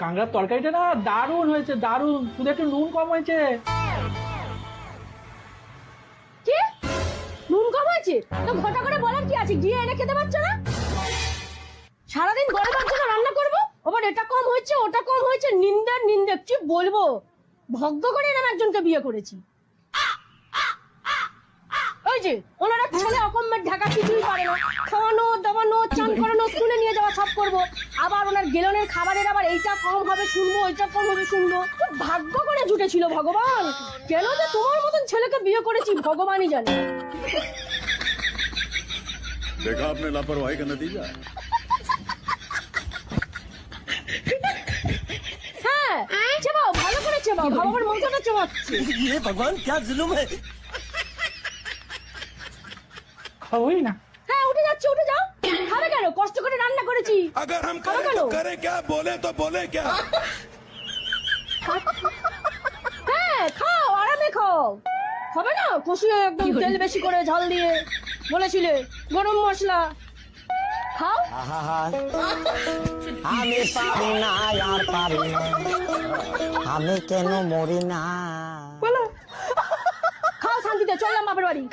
কাঁকড়ার তরকারিটা না দারুণ হয়েছে, দারুণ, শুধু একটু নুন কম হয়েছে। কি নুন কম হয়েছে? তো ঘটা করে বলার কি আছে, গিয়ে এনে খেতে পারছো না? সারাদিন গরিবের জন্য রান্না করবো, আবার এটা কম হয়েছে ওটা কম হয়েছে, নিন্দার নিন্দে। কি বলবো, ভগ্য করে এরকম একজনকে বিয়ে করেছি। ওই যে ওনারা ছেলে অকম্মের ঢাকা কিছুই পারে না, খাওয়ানো দাওয়ানো চান করানো স্কুলে নিয়ে যাওয়া সব করবো, আবার ওনার গেলনের খাবারের আবার এইটা কম হবে শুনবো ওইটা কম হবে শুনবো। ভাগ্য করে জুটেছিল ভগবান, কেন যে তোমার মতন ছেলেকে বিয়ে করেছি ভগবানই জানে। देखा आपने लापरवाही का नतीजा। হ্যাঁ চেবাও, ভালো করে চেবাও, বাবার মনটা চেবাচ্ছে। ये भगवान क्या जुल्म है। খাবোই না। হ্যাঁ উঠে যাচ্ছে, উঠে যাও। খাবে কেন, কষ্ট করে রান্না করেছি। अगर हम খাবে करें কেন? तो करें क्या, बोले तो बोले क्या। হ্যাঁ খাও, আরামে খাও। হবে না কষিয়ে একদম তেল বেশি করে ঝাল দিয়ে বলেছিলে, গরম মশলা খাও। আমি পারি না আর পারি না, আমি কেন মরি না। খাও শান্তিতে, চললাম বাপের বাড়ি।